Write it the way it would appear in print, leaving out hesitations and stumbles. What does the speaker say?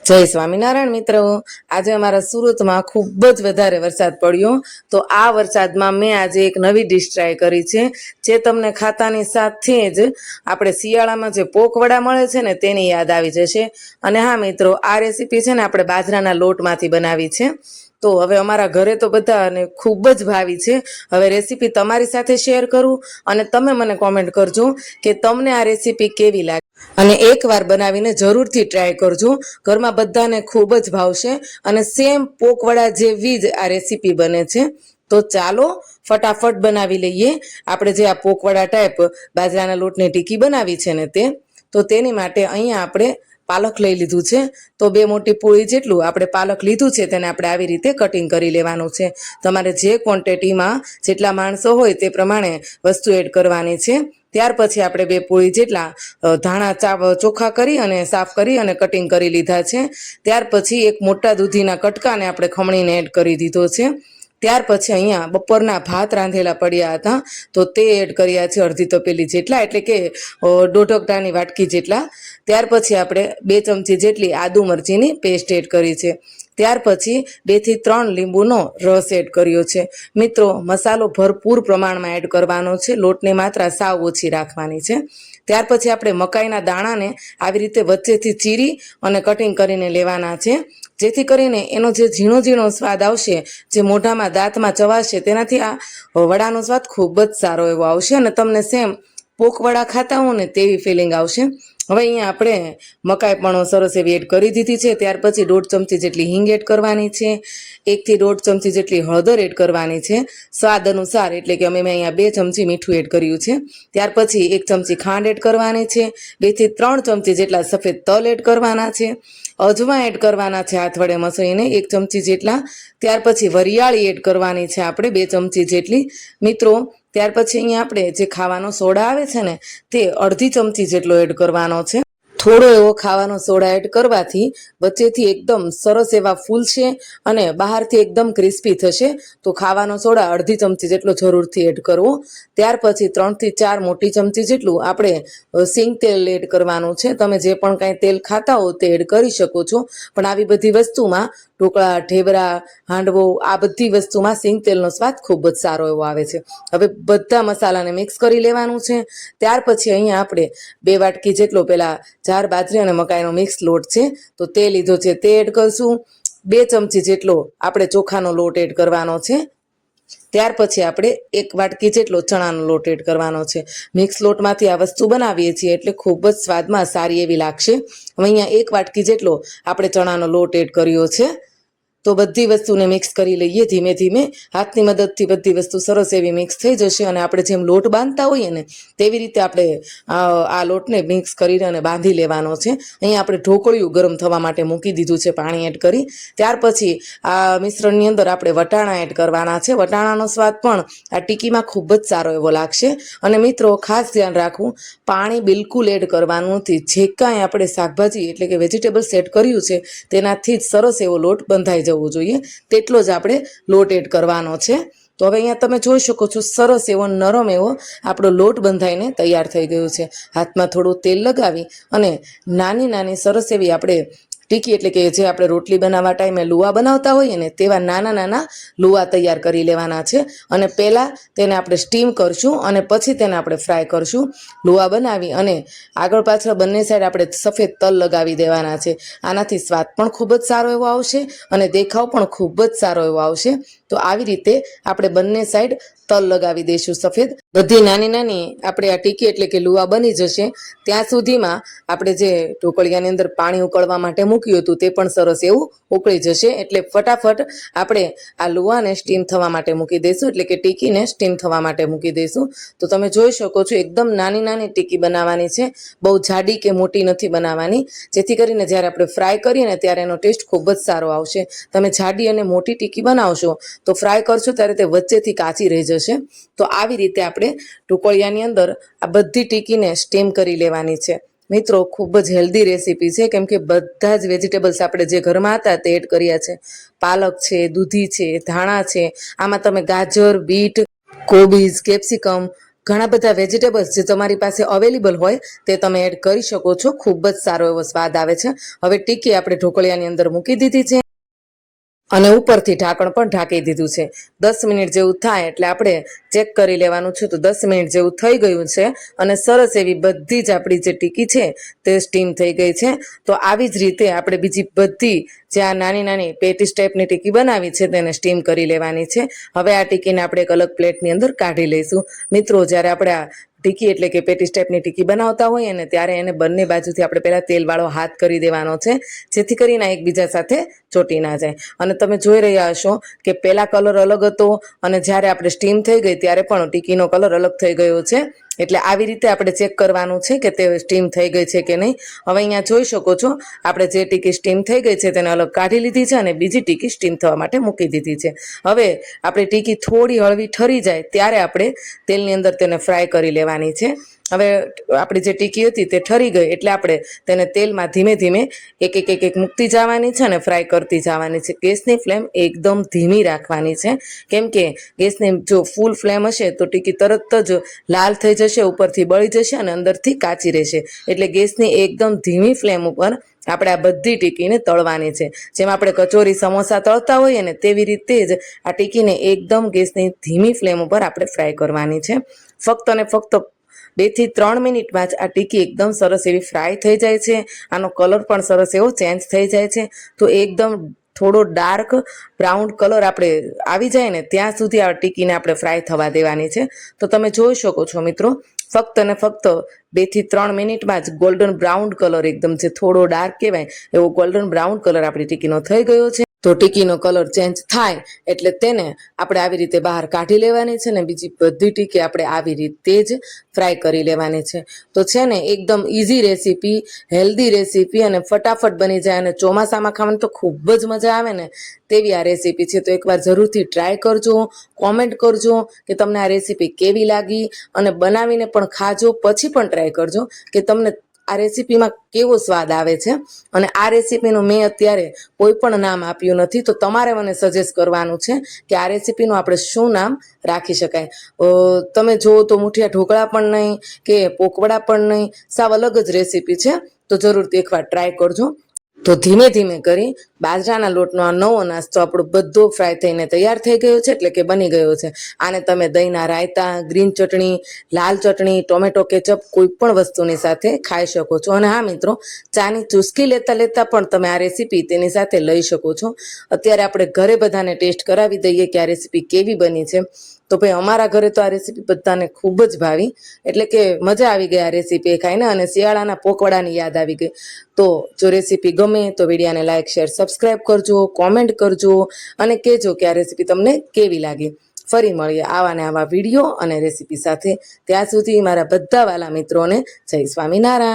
જય સ્વામિનારાયણ મિત્રો, આજે અમારા સુરતમાં ખૂબ જ વધારે વરસાદ પડ્યો. તો આ વરસાદમાં મેં આજે એક નવી ડિશ ટ્રાય કરી છે, જે તમને ખાતાની સાથે જ આપણે શિયાળામાં જે પોકવડા મળે છે ને તેની યાદ આવી જશે. અને હા મિત્રો, આ રેસીપી છે ને આપણે બાજરાના લોટમાંથી બનાવી છે. તો હવે અમારા ઘરે તો બધાને ખૂબ જ ભાવી છે. હવે રેસીપી તમારી સાથે શેર કરું અને તમે મને કોમેન્ટ કરજો કે તમને આ રેસીપી કેવી લાગે, અને એકવાર બનાવીને જરૂરથી ટ્રાય કરજો. ઘરમાં બધાને ખૂબ જ ભાવશે અને સેમ પોકવડા જેવી જ આ રેસીપી બને છે. તો ચાલો ફટાફટ બનાવી લઈએ આપણે જે આ પોકવડા ટાઈપ બાજરાના લોટની ટીકી બનાવી છે ને તે. તો તેની માટે અહીંયા આપણે પાલક લઈ લીધું છે. તો 2 મોટી પૂળી જેટલું આપણે પાલક લીધું છે તેને આપણે આવી રીતે કટિંગ કરી લેવાનું છે. તમારે જે ક્વોન્ટિટીમાં જેટલા માણસો હોય તે પ્રમાણે વસ્તુ એડ કરવાની છે. ત્યાર પછી આપણે 2 પૂળી જેટલા ધાણા ચોખ્ખા કરી અને સાફ કરી અને કટિંગ કરી લીધા છે. ત્યાર પછી એક મોટા દૂધીના કટકાને આપણે ખમણીને એડ કરી દીધો છે. ત્યાર પછી અહીંયા બપોરના ભાત રાંધેલા પડ્યા હતા તો તે એડ કર્યા છે, અડધી તપેલી જેટલા, એટલે કે 1.5 વાટકી જેટલા. ત્યાર પછી આપણે 2 ચમચી જેટલી આદુ મરચીની પેસ્ટ એડ કરી છે. ત્યાર પછી 2 થી 3 લીંબુનો રસ એડ કર્યો છે. મિત્રો, મસાલો ભરપૂર પ્રમાણમાં એડ કરવાનો છે, લોટની માત્રા સાવ ઓછી રાખવાની છે. ત્યાર પછી આપણે મકાઈના દાણાને આવી રીતે વચ્ચેથી ચીરી અને કટિંગ કરીને લેવાના છે, જેથી કરીને એનો જે ઝીણો ઝીણો સ્વાદ આવશે, જે મોઢામાં દાંતમાં ચવાશે, તેનાથી આ વડાનો સ્વાદ ખૂબ જ સારો એવો આવશે અને તમને સેમ પોકવડા ખાતા હો ને તેવી ફિલિંગ આવશે. હવે અહીંયા આપણે મકાઈ પણ સરસ એવી એડ કરી દીધી છે. ત્યાર પછી 1.5 ચમચી જેટલી હિંગ એડ કરવાની છે. 1 થી 1.5 ચમચી જેટલી હળદર એડ કરવાની છે સ્વાદ અનુસાર, એટલે કે મેં અહીંયા 2 ચમચી મીઠું એડ કર્યું છે. ત્યાર પછી 1 ચમચી ખાંડ એડ કરવાની છે. 2 થી 3 ચમચી જેટલા સફેદ તલ એડ કરવાના છે. અજમા એડ કરવાના છે હાથ વડે મસળીને 1 ચમચી જેટલા. ત્યાર પછી વરિયાળી એડ કરવાની છે આપણે 2 ચમચી જેટલી. મિત્રો, ત્યાર પછી અહીંયા આપણે જે ખાવાનો સોડા આવે છે ને તે અડધી ચમચી જેટલો એડ કરવાનો છે. થોડો એવો ખાવાનો સોડા એડ કરવાથી વચ્ચેથી એકદમ સરસ એવા ફૂલશે અને બહારથી એકદમ ક્રિસ્પી થશે. તો ખાવાનો સોડા અડધી ચમચી જેટલો જરૂરથી એડ કરવો. ત્યાર પછી 3 થી 4 મોટી ચમચી જેટલું આપણે સિંગ તેલ એડ કરવાનું છે. તમે જે પણ કાંઈ તેલ ખાતા હો તે એડ કરી શકો છો, પણ આવી બધી વસ્તુમાં ઢોકળા, ઢેબરા, હાંડવો, આ બધી વસ્તુમાં સિંગ તેલનો સ્વાદ ખૂબ જ સારો એવો આવે છે. હવે બધા મસાલાને મિક્સ કરી લેવાનું છે. ત્યાર પછી અહીંયા આપણે 2 વાટકી જેટલો પેલા જાર બાજરી અને મકાઈનો મિક્સ લોટ છે તો તે લીધો છે, તે એડ કરશું. 2 ચમચી જેટલો આપણે ચોખાનો લોટ એડ કરવાનો છે. ત્યાર પછી આપણે 1 વાટકી જેટલો ચણાનો લોટ એડ કરવાનો છે. મિક્સ લોટમાંથી આ વસ્તુ બનાવીએ છીએ એટલે ખૂબ જ સ્વાદમાં સારી એવી લાગશે. હવે અહીંયા 1 વાટકી જેટલો આપણે ચણાનો લોટ એડ કર્યો છે. તો બધી વસ્તુને મિક્સ કરી લઈએ ધીમે ધીમે. હાથની મદદથી બધી વસ્તુ સરસ એવી મિક્સ થઈ જશે અને આપણે જેમ લોટ બાંધતા હોઈએ ને તેવી રીતે આપણે આ લોટને મિક્સ કરીને અને બાંધી લેવાનો છે. અહીંયા આપણે ઢોકળિયું ગરમ થવા માટે મૂકી દીધું છે પાણી એડ કરી. ત્યાર પછી આ મિશ્રણની અંદર આપણે વટાણા એડ કરવાના છે. વટાણાનો સ્વાદ પણ આ ટીકીમાં ખૂબ જ સારો એવો લાગશે. અને મિત્રો, ખાસ ધ્યાન રાખવું, પાણી બિલકુલ એડ કરવાનું નથી. જે કાંઈ આપણે શાકભાજી એટલે કે વેજીટેબલ્સ એડ કર્યું છે તેનાથી જ સરસ એવો લોટ બંધાઈ જવો જોઈએ, તેટલો જ આપણે લોટ એડ કરવાનો છે. તો હવે અહીંયા તમે જોઈ શકો છો સરસ એવો નરમ એવો આપણો લોટ બંધાઈને તૈયાર થઈ ગયો છે. હાથમાં થોડું તેલ લગાવી અને નાની નાની સરસ એવી આપણે ટીકી, એટલે કે જે આપણે રોટલી બનાવવા ટાઈમે લુવા બનાવતા હોઈએ ને તેવા નાના નાના લુવા તૈયાર કરી લેવાના છે. અને પહેલાં તેને આપણે સ્ટીમ કરશું અને પછી તેને આપણે ફ્રાય કરશું. લુવા બનાવી અને આગળ પાછળ બંને સાઈડ આપણે સફેદ તલ લગાવી દેવાના છે. આનાથી સ્વાદ પણ ખૂબ જ સારો એવો આવશે અને દેખાવ પણ ખૂબ જ સારો એવો આવશે. તો આવી રીતે આપણે બંને સાઈડ તલ લગાવી દઈશું સફેદ. બધી નાની નાની આપણે આ ટીકી એટલે કે લુવા બની જશે ત્યાં સુધીમાં આપણે જે ઢોકળિયાની અંદર પાણી ઉકળવા માટે મૂક્યું હતું તે પણ સરસ એવું ઉકળી જશે. એટલે ફટાફટ આપણે આ લુવાને સ્ટીમ થવા માટે મૂકી દઈશું, એટલે કે ટીકીને સ્ટીમ થવા માટે મૂકી દઈશું. તો તમે જોઈ શકો છો એકદમ નાની નાની ટીકી બનાવવાની છે, બહુ જાડી કે મોટી નથી બનાવવાની, જેથી કરીને જ્યારે આપણે ફ્રાય કરીએ ને ત્યારે એનો ટેસ્ટ ખૂબ જ સારો આવશે. તમે જાડી અને મોટી ટીકી બનાવશો તો ફ્રાય કરશો ત્યારે તે વચ્ચેથી કાચી રહી જશે. તો આવી રીતે આપણે ઢોકળિયાની અંદર આ બધી ટીકીને સ્ટીમ કરી લેવાની છે. મિત્રો, ખૂબ જ હેલ્ધી રેસીપી છે, કેમ કે બધા જ વેજીટેબલ્સ આપણે જે ઘરમાં હતા તે એડ કર્યા છે. પાલક છે, દૂધી છે, ધાણા છે, આમાં તમે ગાજર, બીટ, કોબીજ, કેપ્સિકમ ઘણા બધા વેજીટેબલ્સ જે તમારી પાસે અવેલેબલ હોય તે તમે એડ કરી શકો છો. ખૂબ જ સારો એવો સ્વાદ આવે છે. હવે ટીકી આપણે ઢોકળિયાની અંદર મૂકી દીધી છે અને ઉપરથી ઢાંકણ પણ ઢાંકી દીધું છે. 10 મિનિટ જેવું થાય એટલે આપણે ચેક કરી લેવાનું છે. તો 10 મિનિટ જેવું થઈ ગયું છે અને સરસ એવી બધી જ આપણી જે ટીકી છે તે સ્ટીમ થઈ ગઈ છે. તો આવી જ રીતે આપણે બીજી બધી જે આ નાની નાની પેટીસ ટાઈપની ટીકી બનાવી છે તેને સ્ટીમ કરી લેવાની છે. હવે આ ટીકીને આપણે એક અલગ પ્લેટની અંદર કાઢી લઈશું. મિત્રો, જ્યારે આપણે આ ટીકી એટલે કે પેટીસ ટાઈપની ટીકી બનાવતા હોઈએ ને ત્યારે એને બંને બાજુથી આપણે પહેલાં તેલવાળો હાથ કરી દેવાનો છે, જેથી કરીને એકબીજા સાથે ચોટી ના જાય. અને તમે જોઈ રહ્યા હશો કે પહેલા કલર અલગ હતો અને જ્યારે આપણે સ્ટીમ થઈ ગઈ ત્યારે પણ ટીકીનો કલર અલગ થઈ ગયો છે. એટલે આવી રીતે આપણે ચેક કરવાનું છે કે તે સ્ટીમ થઈ ગઈ છે કે નહીં. હવે અહીંયા જોઈ શકો છો આપણે જે ટીકી સ્ટીમ થઈ ગઈ છે તેને અલગ કાઢી લીધી છે અને બીજી ટીકી સ્ટીમ થવા માટે મૂકી દીધી છે. હવે આપણી ટીકી થોડી હળવી ઠરી જાય ત્યારે આપણે તેલની અંદર તેને ફ્રાય કરી લેવાની છે. હવે આપણી જે ટીકી હતી તે ઠરી ગઈ એટલે આપણે તેને તેલમાં ધીમે ધીમે એક એક એક એક મૂકતી જવાની છે અને ફ્રાય કરતી જવાની છે. ગેસની ફ્લેમ એકદમ ધીમી રાખવાની છે, કેમ કે ગેસની જો ફૂલ ફ્લેમ હશે તો ટીકી તરત જ લાલ થઈ જશે, ઉપરથી બળી જશે અને અંદરથી કાચી રહેશે. એટલે ગેસની એકદમ ધીમી ફ્લેમ ઉપર આપણે આ બધી ટીકીને તળવાની છે. જેમ આપણે કચોરી સમોસા તળતા હોઈએ ને તેવી રીતે જ આ ટીકીને એકદમ ગેસની ધીમી ફ્લેમ ઉપર આપણે ફ્રાય કરવાની છે. ફક્ત અને ફક્ત 2 થી 3 મિનિટમાં જ આ ટીકી એકદમ સરસ એવી ફ્રાય થઈ જાય છે. આનો કલર પણ સરસ એવો ચેન્જ થઈ જાય છે. તો એકદમ થોડો ડાર્ક બ્રાઉન કલર આપણે આવી જાય ને ત્યાં સુધી આ ટીકીને આપણે ફ્રાય થવા દેવાની છે. તો તમે જોઈ શકો છો મિત્રો, ફક્ત અને ફક્ત 2 થી 3 મિનિટમાં જ ગોલ્ડન બ્રાઉન કલર, એકદમ જે થોડો ડાર્ક કહેવાય એવો ગોલ્ડન બ્રાઉન કલર આપણી ટીકીનો થઈ ગયો છે. તો ટીકીનો કલર ચેન્જ થાય એટલે તેને આપણે આવી રીતે બહાર કાઢી લેવાની છે ને બીજી બધી ટીકી આપણે આવી રીતે જ ફ્રાય કરી લેવાની છે. તો છે ને એકદમ ઇઝી રેસીપી, હેલ્ધી રેસીપી અને ફટાફટ બની જાય અને ચોમાસામાં ખાવાની તો ખૂબ જ મજા આવે ને તેવી આ રેસીપી છે. તો એકવાર જરૂરથી ટ્રાય કરજો, કોમેન્ટ કરજો કે તમને આ રેસીપી કેવી લાગી અને બનાવીને પણ ખાજો, પછી પણ ટ્રાય કરજો કે તમને આ રેસીપીમાં કેવો સ્વાદ આવે છે. અને આ રેસીપીનું મેં અત્યારે કોઈ પણ નામ આપ્યું નથી, તો તમારે મને સજેસ્ટ કરવાનું છે કે આ રેસીપીનું આપણે શું નામ રાખી શકાય. તમે જુઓ તો મુઠિયા ઢોકળા પણ નહીં કે પોકવડા પણ નહીં, સાવ અલગ જ રેસીપી છે. તો જરૂરથી એકવાર ટ્રાય કરજો. તો ધીમે ધીમે કરી બાજરાના લોટનો આ નવો નાસ્તો આપણો બધો ફ્રાય થઈને તૈયાર થઈ ગયો છે, એટલે કે બની ગયો છે. આને તમે દહીંના રાયતા, ગ્રીન ચટણી, લાલ ચટણી, ટોમેટો કેચઅપ કોઈ પણ વસ્તુની સાથે ખાઈ શકો છો. અને હા મિત્રો, ચાની ચુસ્કી લેતા લેતા પણ તમે આ રેસીપી તેની સાથે લઈ શકો છો. અત્યારે આપણે ઘરે બધાને ટેસ્ટ કરાવી દઈએ કે આ રેસીપી કેવી બની છે. તો ભાઈ અમારા ઘરે તો આ રેસીપી બધાને ખૂબ જ ભાવી, એટલે કે મજા આવી ગઈ આ રેસીપી ખાઈને અને શિયાળાના પોકવડાની યાદ આવી ગઈ. તો જો રેસીપી ગમે તો વિડીયોને લાઇક, શેર, સબસ્ક્રાઈબ કરજો, કોમેન્ટ કરજો અને કહેજો કે આ રેસીપી તમને કેવી લાગી. ફરી મળીએ આવા ને આવા વિડીયો અને રેસીપી સાથે. ત્યાં સુધી મારા બધા વાલા મિત્રોને જય સ્વામિનારાયણ.